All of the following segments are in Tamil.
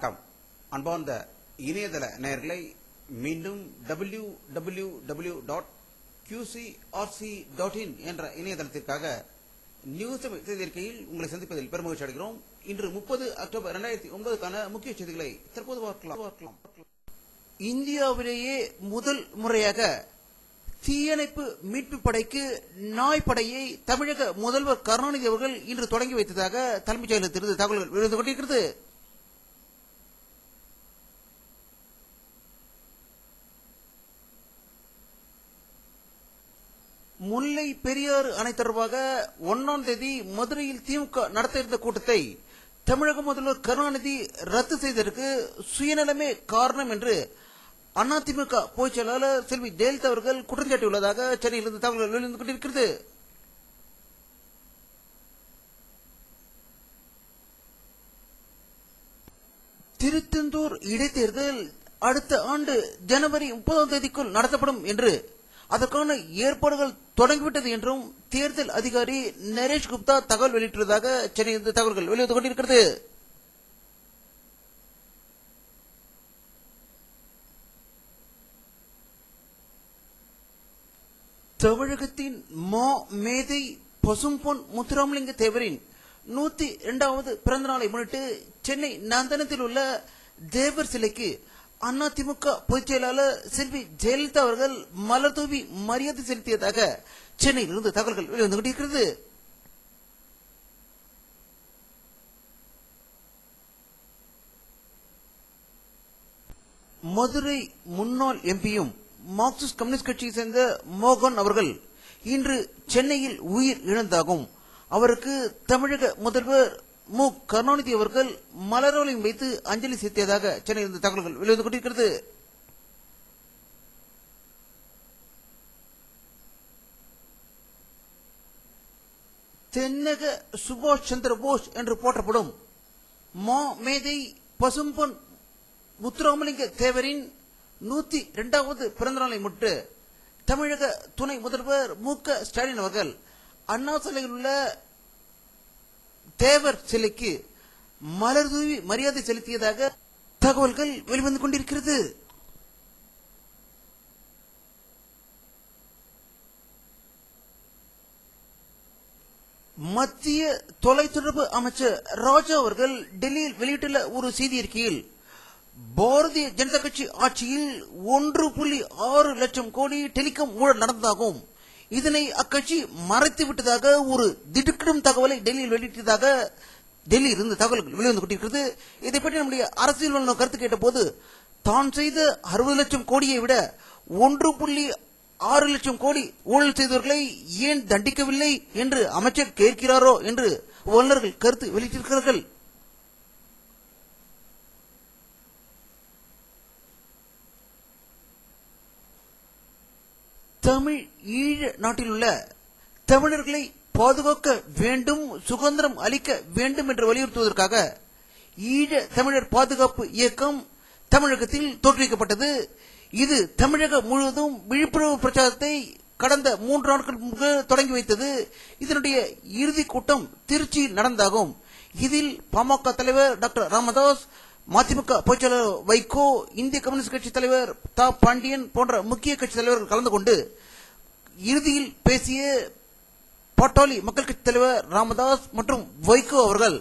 வணக்கம். அன்பார்ந்த இணையதள நேயர்களை மீண்டும் www.qcrc.in என்ற இணையதளத்திற்காக நியூஸ் செய்திருக்கையில் உங்களை சந்திப்பதில் பெருமகிழ்ச்சி அடைகிறோம். இன்று 30 அக்டோபர் 2009 முக்கிய செய்திகளை தற்போது பார்க்கலாம். இந்தியாவிலேயே முதல் முறையாக தீயணைப்பு மீட்பு படைக்கு நாய் படையை தமிழக முதல்வர் கருணாநிதி அவர்கள் இன்று தொடங்கி வைத்ததாக தலைமைச் செயலகத்திலிருந்து தகவல்கள் வெளிவந்து கொண்டிருக்கிறது. முல்லை பெரியாறு அணை தொடர்பாக 1ஆம் தேதி மதுரையில் திமுக நடத்த இருந்த கூட்டத்தை தமிழக முதல்வர் கருணாநிதி ரத்து செய்ததற்கு சுயநலமே காரணம் என்று அதிமுக பொதுச் செயலாளர் செல்வி ஜெயலலிதா அவர்கள் குற்றம் சாட்டியுள்ளதாக சென்னையிலிருந்து தகவல்கள் வெளிவந்து கொண்டிருக்கிறது. திருச்செந்தூர் இடைத்தேர்தல் அடுத்த ஆண்டு ஜனவரி 30ஆம் தேதிக்குள் நடத்தப்படும் என்று அதற்கான ஏற்பாடுகள் தொடங்கிவிட்டது என்றும் தேர்தல் அதிகாரி நரேஷ் குப்தா தகவல் வெளியிட்டுள்ளதாக சென்னையிலிருந்து தகவல்கள் வெளிவந்து கொண்டிருக்கிறது. தமிழகத்தின் மா மேதை பசும்பொன் முத்துராமலிங்க தேவரின் 102வது பிறந்த நாளை முன்னிட்டு சென்னை நந்தனத்தில் உள்ள தேவர் சிலைக்கு அதிமுக பொதுச் செயலாளர் செல்வி ஜெயலலிதா அவர்கள் மலர் தூவி மரியாதை செலுத்தியதாக சென்னையிலிருந்து தகவல்கள் வெளிவந்து கொண்டிருக்கிறது. மதுரை முன்னாள் எம்பியும் மார்க்சிஸ்ட் கம்யூனிஸ்ட் கட்சியை சேர்ந்த மோகன் அவர்கள் இன்று சென்னையில் உயிர் இழந்தாகும். அவருக்கு தமிழக முதல்வர் மு கருணாநிதி அவர்கள் மலர்வளையம் வைத்து அஞ்சலி செலுத்தியதாக சென்னையில் தகவல்கள் வெளிவந்து கொண்டிருக்கிறது. தென்னக சுபாஷ் சந்திர போஸ் என்று போற்றப்படும் மா மேதை பசும்பொன் முத்துராமலிங்க தேவரின் 102வது பிறந்த நாளை முன்னிட்டு தமிழக துணை முதல்வர் மு க ஸ்டாலின் அவர்கள் அண்ணா சாலையில் உள்ள தேவர் சிலைக்கு மலர் தூவி மரியாதை செலுத்தியதாக தகவல்கள் வெளிவந்து கொண்டிருக்கிறது. மத்திய தொலைத்தொடர்பு அமைச்சர் ராஜா அவர்கள் டெல்லியில் வெளியிட்டுள்ள ஒரு செய்தி அறிக்கையில் பாரதிய ஜனதா கட்சி ஆட்சியில் 1.6 லட்சம் கோடி டெலிகாம் ஊழல் நடந்ததாகும். இதனை அக்கட்சி மறைத்து விட்டதாக ஒரு திடுக்கிடும் தகவலை டெல்லியில் வெளியிட்டதாக டெல்லியில் இருந்து தகவல்கள் வெளிவந்து கொண்டிருக்கிறது. இதை பற்றி நம்முடைய அரசியல் வல்லுநர் கருத்து கேட்ட போது தான் செய்த 60 லட்சம் கோடியை விட 1.6 லட்சம் கோடி ஊழல் செய்தவர்களை ஏன் தண்டிக்கவில்லை என்று அமைச்சர் கேட்கிறாரோ என்று வல்லுநர்கள் கருத்து வெளியிட்டிருக்கிறார்கள். தமிழ் ஈழ நாட்டில் உள்ள தமிழர்களை பாதுகாக்க வேண்டும், சுதந்திரம் அளிக்க வேண்டும் என்று வலியுறுத்துவதற்காக ஈழ தமிழர் பாதுகாப்பு இயக்கம் தமிழகத்தில் தோற்றுவிக்கப்பட்டது. இது தமிழகம் முழுவதும் விழிப்புணர்வு பிரச்சாரத்தை கடந்த 3 நாட்கள் முன்பு தொடங்கி வைத்தது. இதனுடைய இறுதி கூட்டம் திருச்சியில் நடந்தாகும். இதில் பாமக தலைவர் டாக்டர் ராமதாஸ், மதிமுக பொதுச்செயலாளர் வைகோ, இந்திய கம்யூனிஸ்ட் கட்சி தலைவர் தா பாண்டியன் போன்ற முக்கிய கட்சி தலைவர்கள் கலந்து கொண்டு இறுதியில் பேசிய பாட்டாளி மக்கள் கட்சி தலைவர் ராமதாஸ் மற்றும் வைகோ அவர்கள்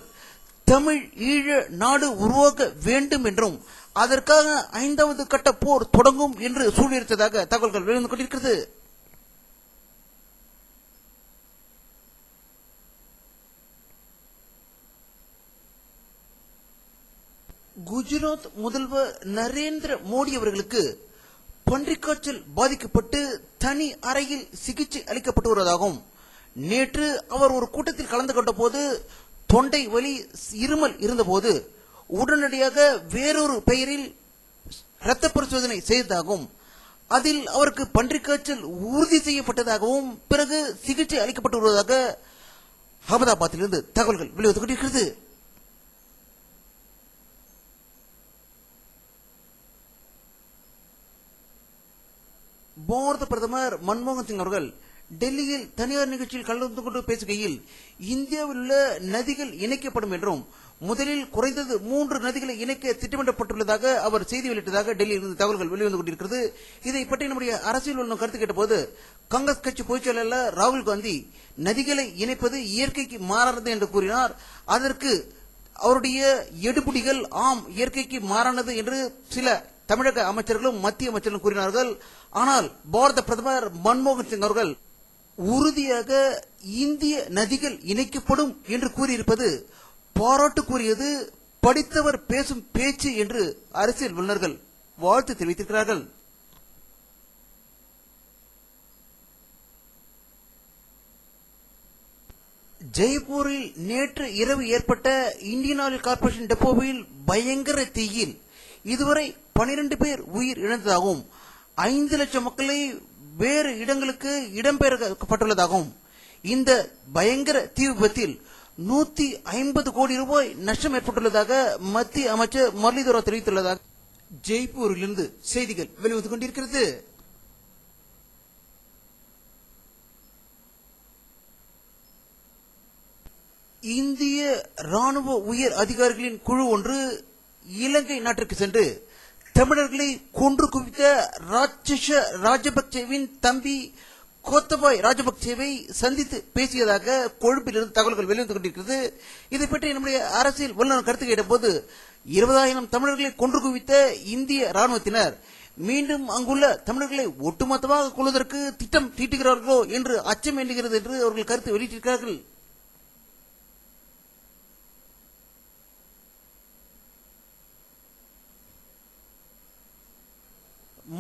தமிழ் ஈழ நாடு உருவாக்க வேண்டும் என்றும் அதற்காக 5வது கட்ட போர் தொடங்கும் என்று சூழ்நிலைத்ததாக தகவல்கள் வெளிவந்து கொண்டிருக்கிறது. குஜராத் முதல்வர் நரேந்திர மோடி அவர்களுக்கு பன்றிக்காய்ச்சல் பாதிக்கப்பட்டு தனி அறையில் சிகிச்சை அளிக்கப்பட்டு வருவதாகவும், நேற்று அவர் ஒரு கூட்டத்தில் கலந்து கொண்ட போது தொண்டை வலி, இருமல் இருந்தபோது உடனடியாக வேறொரு பெயரில் இரத்த பரிசோதனை செய்ததாகவும், அதில் அவருக்கு பன்றிக்காய்ச்சல் உறுதி செய்யப்பட்டதாகவும் பிறகு சிகிச்சை அளிக்கப்பட்டு வருவதாக அகமதாபாத்திலிருந்து தகவல்கள் வெளிவந்து கொண்டிருக்கிறது. பாரத பிரதமர் மன்மோகன் சிங் அவர்கள் டெல்லியில் தனியார் நிகழ்ச்சியில் கலந்து கொண்டு பேசுகையில் இந்தியாவில் உள்ள நதிகள் இணைக்கப்படும் என்றும் முதலில் குறைந்தது 3 நதிகளை இணைக்க திட்டமிடப்பட்டுள்ளதாக அவர் செய்தி வெளியிட்டதாக டெல்லியில் இருந்து தகவல்கள் வெளிவந்து கொண்டிருக்கிறது. இதை பற்றி நம்முடைய அரசியல் வல்லுநர் கருத்து கேட்டபோது காங்கிரஸ் கட்சி பொதுச் செயலாளர் ராகுல் காந்தி நதிகளை இணைப்பது இயற்கைக்கு மாறானது என்று கூறினார். அதற்கு அவருடைய எடுபடிகள் ஆம் இயற்கைக்கு மாறானது என்று சில தமிழக அமைச்சர்களும் மத்திய அமைச்சர்களும் கூறினார்கள். ஆனால் பாரத பிரதமர் மன்மோகன் சிங் அவர்கள் உறுதியாக இந்திய நதிகள் இணைக்கப்படும் என்று கூறியிருப்பது பாராட்டுக்குரியது, படித்தவர் பேசும் பேச்சு என்று அரசியல் வல்லுநர்கள் வாழ்த்து தெரிவித்திருக்கிறார்கள். ஜெய்ப்பூரில் நேற்று இரவு ஏற்பட்ட இந்தியன் ஆயில் கார்ப்பரேஷன் டெப்போவில் பயங்கர தீயில் இதுவரை 12 பேர் உயிர் இழந்ததாகவும் 5 லட்சம் மக்களை வேறு இடங்களுக்கு இடம்பெயர்க்கப்பட்டுள்ளதாகவும் இந்த பயங்கர தீ விபத்தில் 150 கோடி ரூபாய் நஷ்டம் ஏற்பட்டுள்ளதாக மத்திய அமைச்சர் முரளிதரன் தெரிவித்துள்ளதாக ஜெய்ப்பூரிலிருந்து செய்திகள் வெளிவந்து கொண்டிருக்கிறது. இந்திய ராணுவ உயர் அதிகாரிகளின் குழு ஒன்று இலங்கை நாட்டிற்கு சென்று தமிழர்களை கொன்று குவித்த ராஜபக்சேவின் தம்பி கோத்தபாய் ராஜபக்சேவை சந்தித்து பேசியதாக கொழும்பிலிருந்து தகவல்கள் வெளிவந்து கொண்டிருக்கிறது. இதை பற்றி நம்முடைய அரசியல் வல்லுநர் கருத்து கேட்டபோது 20,000 தமிழர்களை கொன்று குவித்த இந்திய ராணுவத்தினர் மீண்டும் அங்குள்ள தமிழர்களை ஒட்டுமொத்தமாக கொள்வதற்கு திட்டம் தீட்டுகிறார்களோ என்று அச்சம் வேண்டுகிறது என்று அவர்கள் கருத்து வெளியிட்டிருக்கிறார்கள்.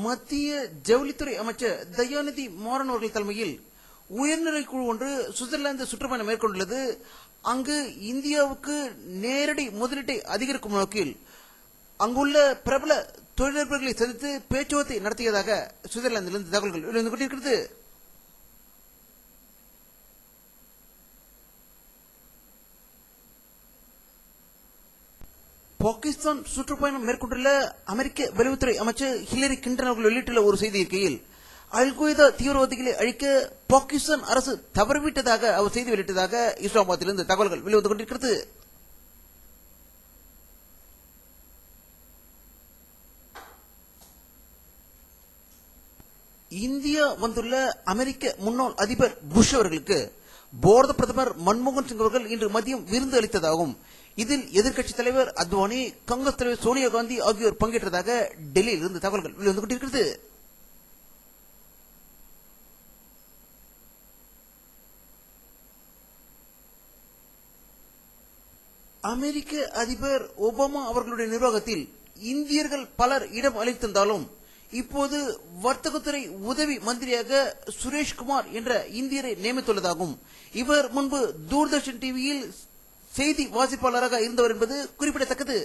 மத்திய ஜவுளித்துறை அமைச்சர் தயாநிதி மாறன் அவர்கள் தலைமையில் உயர்நிலை குழு ஒன்று சுவிட்சர்லாந்து சுற்றுப்பயணம் மேற்கொண்டுள்ளது. அங்கு இந்தியாவுக்கு நேரடி முதலீட்டை அதிகரிக்கும் நோக்கில் அங்குள்ள பிரபல தொழிலதிபர்களை சந்தித்து பேச்சுவார்த்தை நடத்தியதாக சுவிட்சர்லாந்திலிருந்து தகவல்கள் வெளிவந்து கொண்டிருக்கிறது. பாகிஸ்தான் சுற்றுப்பயணம் மேற்கொண்டுள்ள அமெரிக்க வெளியுறவுத்துறை அமைச்சர் ஹிலரி கிளின்டன் அவர்கள் வெளியிட்டுள்ள ஒரு செய்தி இருக்கையில் அல்-கொய்தா தீவிரவாதிகளை அழிக்க பாகிஸ்தான் அரசு தவறிவிட்டதாக அவர் செய்தி வெளியிட்டதாக இஸ்லாமாபாத்திலிருந்து தகவல்கள் வெளிவந்து கொண்டிருக்கிறது. இந்தியா வந்துள்ள அமெரிக்க முன்னாள் அதிபர் புஷ் அவர்களுக்கு பாரத பிரதமர் மன்மோகன் சிங் அவர்கள் இன்று மதியம் விருந்து அளித்ததாகவும் இதில் எதிர்க்கட்சித் தலைவர் அத்வானி, காங்கிரஸ் தலைவர் சோனியா காந்தி ஆகியோர் பங்கேற்றதாக டெல்லியில் இருந்து தகவல்கள் வெளிவந்து கொண்டிருக்கிறது. அமெரிக்க அதிபர் ஒபாமா அவர்களுடைய நிர்வாகத்தில் இந்தியர்கள் பலர் இடம் அளித்திருந்தாலும் இப்போது வர்த்தகத்துறை உதவி மந்திரியாக சுரேஷ்குமார் என்ற இந்தியரை நியமித்துள்ளதாகவும் இவர் முன்பு தூர்தர்ஷன் டிவியில் செய்தி வாசிப்பாளராக இருந்தவர் என்பது குறிப்பிடத்தக்கது.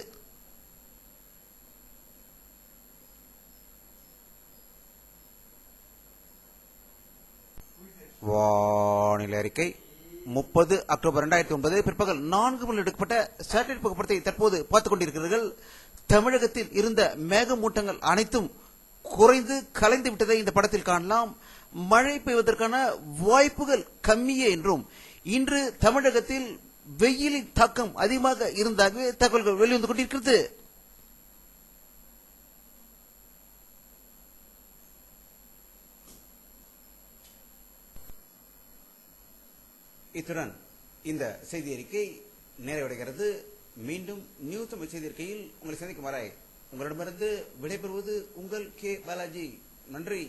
வானிலை அறிக்கை 30 அக்டோபர் 2009 பிற்பகல் 4 மணி எடுக்கப்பட்ட சேட்டலைட் புகைப்படத்தை தற்போது பார்த்துக் கொண்டிருக்கிறீர்கள். தமிழகத்தில் இருந்த மேகமூட்டங்கள் அனைத்தும் குறைந்து கலைந்து விட்டதை இந்த படத்தில் காணலாம். மழை பெய்வதற்கான வாய்ப்புகள் கம்மியே என்றும் இன்று தமிழகத்தில் வெயிலின் தாக்கம் அதிகமாக இருந்தாகவே தகவல்கள் வெளிவந்து கொண்டிருக்கிறது. இத்துடன் இந்த செய்தி அறிக்கை நிறைவடைகிறது. மீண்டும் நியூஸ் தமிழ் செய்தி அறிக்கையில் உங்களை சந்திக்கும் வரை உங்களிடமிருந்து விடைபெறுவது உங்கள் கே பாலாஜி. நன்றி.